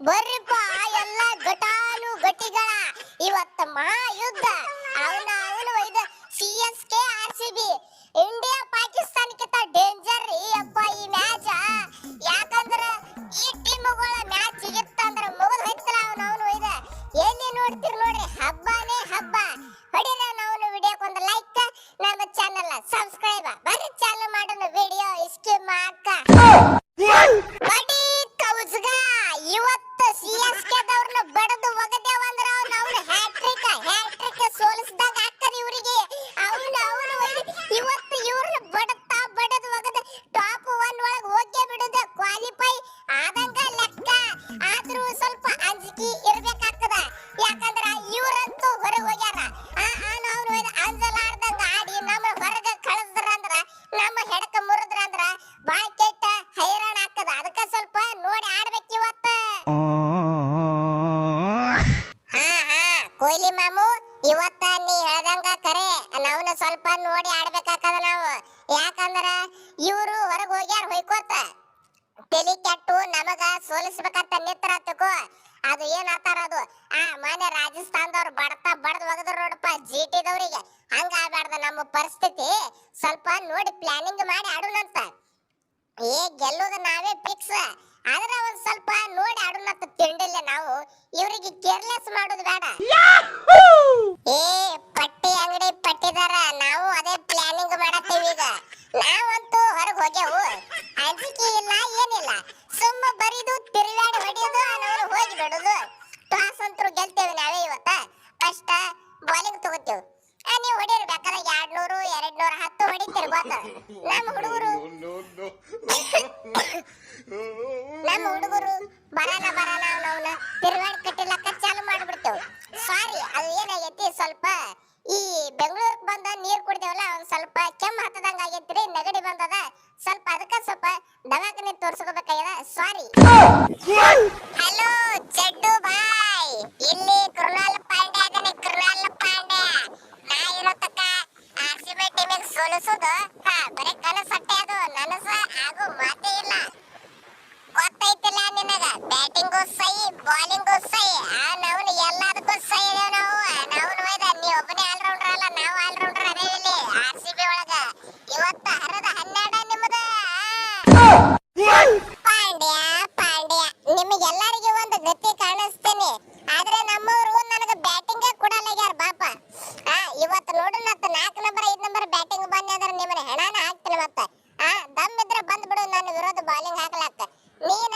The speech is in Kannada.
ಬರ್ರಿಪ್ಪ ಎಲ್ಲ ಘಟಾನು ಘಟಿಗಳ ಇವತ್ತ ಮಹಾಯುದ್ಧ ಅವನ ಒಯ್ದ CSK RCB ಇಂಡಿಯಾ ಪಾಕಿಸ್ತಾನಕ್ಕಿಂತ ಡೇಂಜರ್ ರೀ ಅಪ್ಪ ಈ ಮ್ಯಾಚ್ ಯಾಕಂದ್ರ ಈ ಟೀಮ್ಗಳ ಮ್ಯಾಚ್ ಇತ್ತಂದ್ರ ಮುಗಿದು ಹೋಯ್ತಲ್ಲ ಅವನು ಒಯ್ದ ಎಲ್ಲಿ ನೋಡ್ತೀರಿ ನೋಡ್ರಿ ಹಬ್ಬನೇ ಹಬ್ಬ ಹೊಡಿರ ನಾವು ವಿಡಿಯೋಕ್ಕೆ ಒಂದು ಲೈಕ್ ನಮ್ಮ ಚಾನೆಲ್ ಸಬ್ಸ್ಕ್ರೈಬ್ ಬರ್ರಿ ಚಾನಲ್ ಮಾಡೋಣ ವಿಡಿಯೋ ಸ್ಕಿಪ್ ಮಾಡಕ ಬಡಿ ಕೌಜ್ಗ ಇವತ್ತು CSK ದವ್ರನ್ನ ಬಡದು ಒಗದೇವ ಅಂದ್ರ ಅವನು ಹ್ಯಾಟ್ರಿಕ್ ಸೋಲಿಸಿದಾಗ ಹಾಕರಿ ಇವರಿಗೆ ಅವನು ಇವತ್ತು ಇವ್ರನ್ನ ಬಡತಾ ಬಡದು ಒಗದ ಟಾಪ್ 1 ಒಳಗೆ ಹೋಗೇ ಬಿಡುದ ಕ್ವಾಲಿಫೈ ಆದಂಗ ಲೆಕ್ಕ ಆದ್ರೂ ಸ್ವಲ್ಪ ಅಂಜಿಕೆ ಇರಬೇಕಾಗ್ತದ ಯಾಕಂದ್ರ ಇವರಂತೂ ಹೊರಗೆ ಹೋಗ್ಯಾರ ನಾವು ಅಂಜಲಾರ್ದಂಗ ಆಡಿ ನಮ್ಮ ಹೊರಗೆ ಕಳಿಸ್ದ್ರಂದ್ರ ನಮ್ಮ ಹೆಡಕ ಮುರಿದ್ರಂದ್ರ ಬಾಳ ಕೆಟ್ಟ ಹೈರಾಣ ಆಗ್ತದ ಅದಕ್ಕೆ ಸ್ವಲ್ಪ ನೋಡಿ ಆಡ್ಬೇಕು ಇವತ್ತ ಕೊಹ್ಲಿ ಮಾಮು ಇವತ್ತ ನೀ ಹೇಳ್ದಂಗ ಕರೆ ನಾವ್ನ ಸ್ವಲ್ಪ ನೋಡಿ ಆಡ್ಬೇಕಾಗ್ತದ ನಾವು ಯಾಕಂದ್ರ ಇವರು ಹೊರಗೆ ಹೋಗ್ಯಾರ ಹೊಯ್ಕೋತ ತಲಿ ಕೆಟ್ಟು ನಮಗ ಸೋಲಿಸ್ಬೇಕಂತ ನಿತ್ರ ತಕೋ ಅದು ಏನಾತಾರ ಅದು ಮಾನ್ಯ ರಾಜಸ್ಥಾನದವ್ರು ಬಡದು ಒಗದ್ರು ನೋಡಪ್ಪ GT ದವರಿಗೆ ಹಂಗ ಆಗ್ಬಾರ್ದ ನಮ್ಮ ಪರಿಸ್ಥಿತಿ ಸ್ವಲ್ಪ ನೋಡಿ ಪ್ಲಾನಿಂಗ್ ಮಾಡಿ ಆಡೋಣಂತ ಗೆಲ್ಲೋದು ನಾವೇ ಫಿಕ್ಸ್ ಆದ್ರೆ ಒಂದ್ ಸ್ವಲ್ಪ ನೋಡಿ ಆಡೋಣಂತ ತಿಂಡಿಲ್ಲ ನಾವು ಇವರಿಗೆ ಕೇರ್ಲೆಸ್ ಮಾಡೋದು ಬೇಡ ಪಟ್ಟಿ ಅಂಗಡಿ ಪಟ್ಟಿದಾರ ನಾವು ಅದೇ ಪ್ಲಾನಿಂಗ್ ಮಾಡತ್ತೀವಿ ಈಗ ನಾವಂತೂ ಹೊರಗೆ ಹೋಗ್ಯಾವು ಅಂಜಿಕೆ ಇಲ್ಲ ಏನಿಲ್ಲ ಸುಮ್ಮ ಬರಿದು ತಿರುಗಾಡಿ ಹೊಡಿಯೋದು ನಾವು ಹೋಗಿ ಬಿಡೋದು ಟಾಸ್ ಅಂತೂ ಗೆಲ್ತೇವೆ ನಾವೇ ಇವತ್ತ ಫಸ್ಟ್ ಬಾಲಿಂಗ್ ತಗೋತೇವೆ ನೀವು ಹೊಡಿರಿ ಬೇಕಾದ್ರೆ 200 210 ಹೊಡಿತೀರಿ ಗೊತ್ತ ನಮ್ಮ ಹುಡುಗರು ಬರಲ್ಲ ಅವನವನ ತಿರುಗಾಡಿ ಕಟ್ಟಿಲಕ್ಕ ಚಾಲು ಮಾಡ್ಬಿಡ್ತೇವೆ ಸಾರಿ ಅದು ಏನಾಗೈತಿ ಸ್ವಲ್ಪ ಈ ಬೆಂಗಳೂರಿಗೆ ಬಂದ ನೀರು ಕುಡಿದೇವಲ್ಲ ಒಂದ್ ಸ್ವಲ್ಪ ಕೆಮ್ಮು ಹತ್ತದಂಗ ಆಗೈತ್ರಿ ನೆಗಡಿ ಬಂದದ ಸ್ವಲ್ಪ ಅದಕ್ಕೆ ಸ್ವಲ್ಪ ದವಾಖಾನೆ ತೋರಿಸ್ಕೋಬೇಕಾಗ್ಯದ ಸಾರಿ ಹಲೋ ಚಡ್ಡು ಬಾಯ್ ಇಲ್ಲಿ ಕೃಣಾಲ್ ಪಾಂಡ್ಯ ಅದನೆ ಕೃಣಾಲ್ ಪಾಂಡ್ಯ ನಾ ಇರೋ ತಕ್ಕ RCB ಟೀಮಿಗೆ ಸೋಲಿಸೋದು ಬರೀ ಕನಸಟ್ಟೆ ಅದು ನನಸ ಆಗೋ ಮಾತೇ ಇಲ್ಲ ಗೊತ್ತೈತಿಲ್ಲ ನಿನಗ ಬ್ಯಾಟಿಂಗು ಸೈ ಬಾಲಿಂಗು ಸೈ ನಾವು ಎಲ್ಲದಕ್ಕೂ ಸೈ ನಾವು ನೀ ಒಬ್ಬನೇ ಆಲ್ರೌಂಡರ್ ಅಲ್ಲ ನಾವು ಆಲ್ರೌಂಡರ್ ಅದೇ ಇಲ್ಲಿ RCB ಒಳಗ ಇವತ್ತ ಹರದ 12 ನಿಮ್ಮದ ಪಾಂಡ್ಯ ನಿಮಗೆಲ್ಲರಿಗೆ ಒಂದು ಗತಿ ಕಾಣಿಸ್ತೇನೆ ಆದ್ರೆ ನಮ್ಮವರು ನನಗೆ ಬ್ಯಾಟಿಂಗ್ ಕೊಡಲಾಗ್ಯಾರ ಬಾಪ ಇವತ್ತು ನೋಡೋಣ 4 ನಂಬರ್ 5 ನಂಬರ್ ಬ್ಯಾಟಿಂಗ್ ಬಂದೆ ಅಂದ್ರೆ ನಿಮ್ಮನ್ನ ಹೆಣಾನ ಹಾಕ್ತೀನಿ ಮತ್ತೆ ದಮ್ ಇದ್ರೆ ಬಂದ್ಬಿಡು ನನ್ನ ವಿರೋಧ ಬಾಲಿಂಗ್ ಹಾಕ್ಲಾಕ ನೀನ